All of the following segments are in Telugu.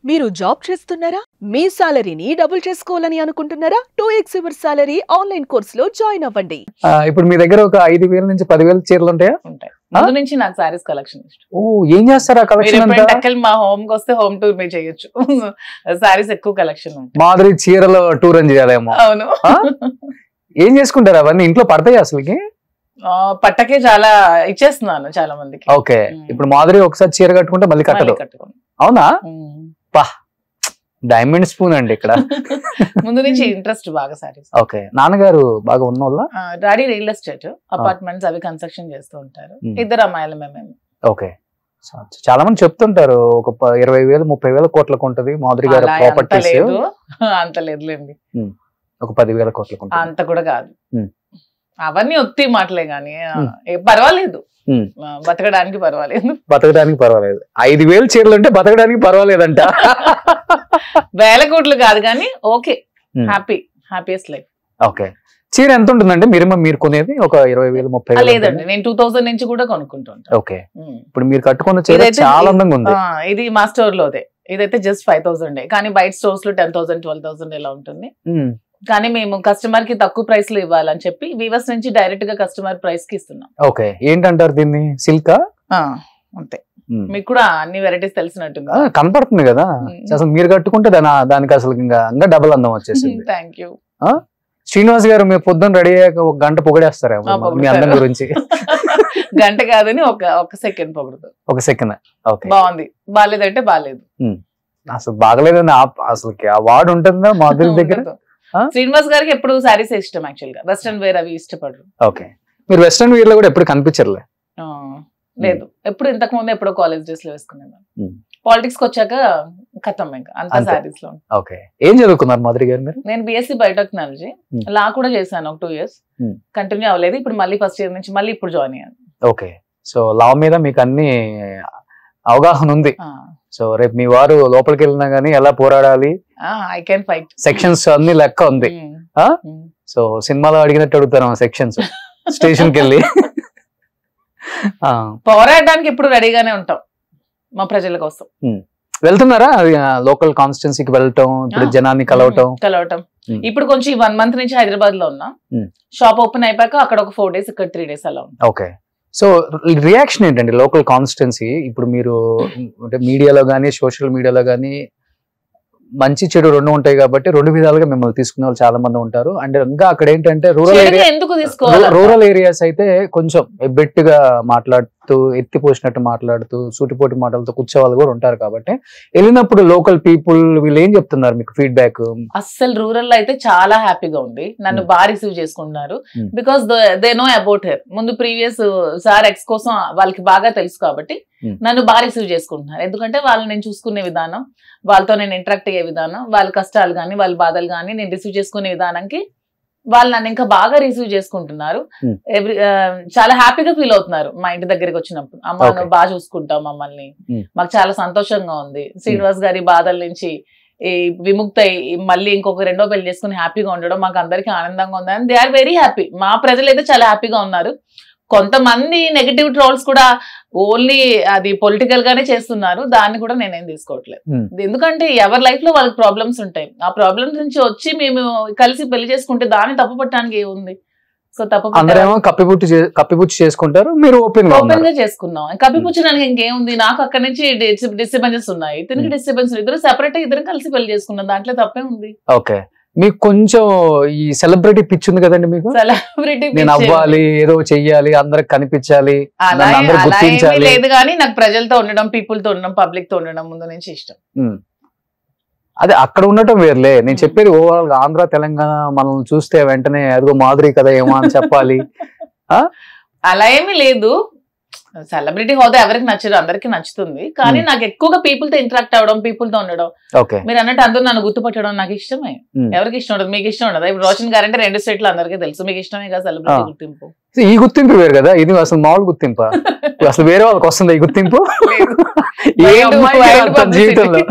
మీరు జాబ్ చేస్తున్నారా? మీ సాలరీని డబుల్ చేసుకోవాలని అనుకుంటున్నారా? 2x యువర్ సాలరీ ఆన్లైన్ కోర్సులో జాయిన్ అవ్వండి. ఇప్పుడు మీ దగ్గర ఒక 5,000 నుంచి 10,000 చీరలు ఉంటాయా? ఉంటాయి. ముందు నుంచి నాకు సారీస్ కలెక్షన్ ఇష్టం. ఓ, ఏం చేస్తారు ఆ కలెక్షన్ అంతా? మా హోమ్ కి వస్తే హోమ్ టూర్ మీరు చేయొచ్చు. సారీస్ ఎక్కువ కలెక్షన్ ఉంటాయి. మాదిరి చీరలో టూర్ అని చేయాలేమో. అవును. ఏం చేసుకుంటారు అవన్నీ? ఇంట్లో పడతాయి అసలుకి? పట్టకే చాలా ఇచ్చేస్తున్నాను చాలా మందికి. ఓకే, ఇప్పుడు మాదిరి ఒకసారి చీర కట్టుకుంటే మళ్ళీ కట్టదు. అవునా? పా, డైమండ్ స్పూన్ అండి ఇక్కడ. ముందు నుంచి ఇంట్రెస్ట్ బాగా సారీస్. ఓకే, నాన్నగారు బాగా ఉన్న వాళ్ళ? డాడీ రియల్ ఎస్టేట్ అపార్ట్మెంట్స్ అవి కన్స్ట్రక్షన్ చేస్తూ ఉంటారు. ఇద్దరు అమ్మాయిలు మేము. ఓకే, చాలా మంది చెప్తుంటారు ఒక 20,000 30,000 కోట్లకు ఉంటది మాధురి గారు ప్రాపర్టీస్. అంత లేదులేండి, ఒక 10,000 కోట్లకు అంత కూడా కాదు. అవన్నీ ఒత్తి మాటలే గానీ పర్వాలేదు, బతకడానికి పర్వాలేదు. 5,000 చీరలు అంటే బతకడానికి పర్వాలేదంట. వేల కోట్లు కాదు కానీ ఓకే, హ్యాపీయెస్ట్ లైఫ్. ఓకే, చీర ఎంత ఉంటుందండి మినిమం మీరు కొనేది? ఒక 20,000 30,000? లేదండి, నేను 2000 నుంచి కూడా కొనుక్కుంటాను. ఓకే, ఇప్పుడు మీరు కట్టుకున్న చీర చాలా అందంగా ఉంది. ఇది మా స్టోర్ లోదే. ఇదైతే జస్ట్ 5,000, కానీ బయట స్టోర్స్ లో 10,000 12,000 ఇలా ఉంటుంది. కానీ మేము కస్టమర్ కి తక్కువ ప్రైస్ లో ఇవ్వాలని చెప్పి వీవర్స్ నుంచి డైరెక్ట్ గా కస్టమర్ ప్రైస్ కి ఇస్తున్నాం. ఓకే, ఏంటంటారు దీన్ని? సిల్కా? అంతే. మీకు కూడా అన్ని వెరైటీస్ తెలిసినట్టుంది, కనపడుతుంది కదా. అసలు మీరు కట్టుకుంటే దానికి అసలు ఇంకా డబుల్ అందం వచ్చేసింది. Thank you. శ్రీనివాస్ గారు మీరు పొద్దున్న రెడీ అయ్యాక 1 గంట పొగిడేస్తారేమో మీ అందం గురించి. గంట కాదని ఒక సెకండ్ పొగడదు. 1 సెకండ్. ఓకే, బాగుంది, బాగాలేదంటే బాగాలేదు. అసలు బాగలేదని అసలు ఆ వార్డు ఉంటుందా మాధురి దగ్గర? శ్రీనివాస్ గారికి ఎప్పుడు సారీస్ ఇష్టం, యాక్చువల్ గా వెస్టర్న్ వేర్ అవి ఇష్టపడరు. ఓకే, మీరు వెస్టర్న్ వేర్ లో కూడా ఎప్పుడు కనిపించర్లే? లేదు, ఎప్పుడు ఇంతకు ముందు ఎప్పుడో కాలేజ్ డ్రెస్ లో వేసుకునేదాన్ని. పాలిటిక్స్ కి వచ్చాక ఖతం ఇంకా అంతా సారీస్ లో. ఓకే, ఏం చదువుకున్నారు మాధురి గారు మీరు? నేను BSc బయోటెక్నాలజీ, లా కూడా చేశాను ఒక 2 years, కంటిన్యూ అవ్వలేదు. ఇప్పుడు మళ్ళీ ఫస్ట్ ఇయర్ నుంచి మళ్ళీ ఇప్పుడు జాయిన్ అయ్యాను. ఓకే, సో లా మీద మీకు అన్ని అవగాహన ఉంది. సో రేపు మీ వారు లోపలికి వెళ్ళినా గానీ ఎలా పోరాడాలి, ఐ కెన్ ఫైట్, సెక్షన్స్ అన్ని లెక్క ఉంది. సో సినిమాలో అడిగినట్టు అడుగుతారు సెక్షన్స్ స్టేషన్ కి వెళ్ళి. పోరాడడానికి ఎప్పుడు రెడీగానే ఉంటాం మా ప్రజల కోసం. వెళ్తున్నారా లోకల్ కాన్స్టిట్యున్సీకి వెళ్ళటం, ఇప్పుడు జనాన్ని కలవటం? ఇప్పుడు కొంచెం 1 month నుంచి హైదరాబాద్ లో ఉన్నా. షాప్ ఓపెన్ అయిపోయాక అక్కడ ఒక 4 days, ఇక్కడ 3 days అలా ఉంది. ఓకే, సో రియాక్షన్ ఏంటండి లోకల్ కాన్స్టిట్యున్సీ? ఇప్పుడు మీరు అంటే మీడియాలో కానీ సోషల్ మీడియాలో కానీ మంచి చెడు 2 ఉంటాయి కాబట్టి 2 విధాలుగా మిమ్మల్ని తీసుకునే వాళ్ళు చాలా మంది ఉంటారు. అండ్ ఇంకా అక్కడ ఏంటంటే రూరల్ ఏరియాస్ అయితే కొంచెం ఎబ్బెట్టుగా మాట్లాడుతూ, ఎత్తిపోసినట్టు మాట్లాడుతూ, సూటిపోటి మాటలతో కూర్చో వాళ్ళు కూడా ఉంటారు. కాబట్టి వెళ్ళినప్పుడు లోకల్ పీపుల్ వీళ్ళు ఏం చెప్తున్నారు మీకు ఫీడ్బ్యాక్? అస్సలు రూరల్ లో అయితే చాలా హ్యాపీగా ఉంది, నన్ను బాగా రిసీవ్ చేసుకుంటున్నారు. Because they know about her. ముందు ప్రీవియస్ సార్ ఎక్స్ కోసం వాళ్ళకి బాగా తెలుసు కాబట్టి నన్ను బాగా రిసీవ్ చేసుకుంటున్నారు. ఎందుకంటే వాళ్ళని నేను చూసుకునే విధానం, వాళ్ళతో నేను ఇంటరాక్ట్ అయ్యే విధానం, వాళ్ళ కష్టాలు కానీ వాళ్ళ బాధలు కానీ నేను రిసీవ్ చేసుకునే విధానానికి వాళ్ళు నన్ను ఇంకా బాగా రిసీవ్ చేసుకుంటున్నారు. చాలా హ్యాపీగా ఫీల్ అవుతున్నారు మా ఇంటి దగ్గరికి వచ్చినప్పుడు. అమ్మ నువ్వు బాగా చూసుకుంటావు మమ్మల్ని, మాకు చాలా సంతోషంగా ఉంది. శ్రీనివాస్ గారి బాధల నుంచి విముక్తి మళ్ళీ ఇంకొక 2వ పెళ్లి చేసుకుని హ్యాపీగా ఉండడం మాకు అందరికీ ఆనందంగా ఉంది. And they are very happy. మా ప్రజలు అయితే చాలా హ్యాపీగా ఉన్నారు. కొంతమంది నెగటివ్ ట్రోల్స్ కూడా ఓన్లీ అది పొలిటికల్ గానే చేస్తున్నారు, దాన్ని కూడా నేనేం తీసుకోవట్లేదు. ఎందుకంటే ఎవరి లైఫ్ లో వాళ్ళకి ప్రాబ్లమ్స్ ఉంటాయి. ఆ ప్రాబ్లమ్స్ నుంచి వచ్చి మేము కలిసి పెళ్లి చేసుకుంటే దాన్ని తప్పు పట్టడానికి ఏముంది? సో కప్పిపుచ్చి చేసుకుంటారు, మీరు ఓపెన్ గా చేసుకున్నాం. కప్పిపుచ్చడానికి ఇంకేముంది? నాకు అక్కడ నుంచి డిస్టర్బెన్సెస్ ఉన్నాయి, తిరిగి డిస్టర్బెన్స్, ఇద్దరు సెపరేట్ ఇద్దరు కలిసి పెళ్లి చేసుకున్నాం, దాంట్లో తప్పే ఉంది. ఓకే, మీకు కొంచెం ఈ సెలబ్రిటీ పిచ్ ఉంది కదండి మీకు? నేను అవ్వాలి, ఏదో చెయ్యాలి, అందరికి కనిపించాలి, గుర్తించాలి. లేదు కానీ నాకు ప్రజలతో ఉండడం, పీపుల్ తో ఉండడం, పబ్లిక్ తో ఉండడం ముందు నుంచి ఇష్టం. అదే అక్కడ ఉండటం వేర్లే, నేను చెప్పేది ఓవరాల్ గా ఆంధ్ర తెలంగాణ మనల్ని చూస్తే వెంటనే అదిగో మాధురి కదా ఏమో అని చెప్పాలి. అలా ఏమీ లేదు. సెలబ్రిటీ హోదా ఎవరికి నచ్చదు, అందరికి నచ్చుతుంది. కానీ నాకు ఎక్కువగా పీపుల్ తో ఇంటరాక్ట్ అవ్వడం, పీపుల్ తో ఉండడం. మీరు అన్నట్టు అందరూ నన్ను గుర్తుపట్టడం నాకు ఇష్టమే. ఎవరికి ఇష్టం ఉండదు? మీకు ఇష్టం ఉండదు? ఇప్పుడు రోషన్ గారు అంటే 2 స్టేట్లు అందరికీ తెలుసు, మీకు ఇష్టమే కదా సెలబ్రిటీ గుర్తింపు. ఈ గుర్తింపు వేరు కదా, ఇది అసలు మామూలు గుర్తింపు. అసలు వేరే వాళ్ళకి వస్తుంది ఈ గుర్తింపు జీవితంలో.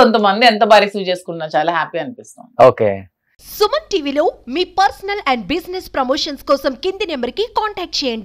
కొంతమంది ఎంత బాగా రిసీవ్ చేసుకున్నా చాలా హ్యాపీ అనిపిస్తుంది. ఓకే, సుమన్ టీవీలో మీ పర్సనల్ అండ్ బిజినెస్ ప్రమోషన్స్ కోసం కింది నెంబర్ కి కాంటాక్ట్ చేయండి.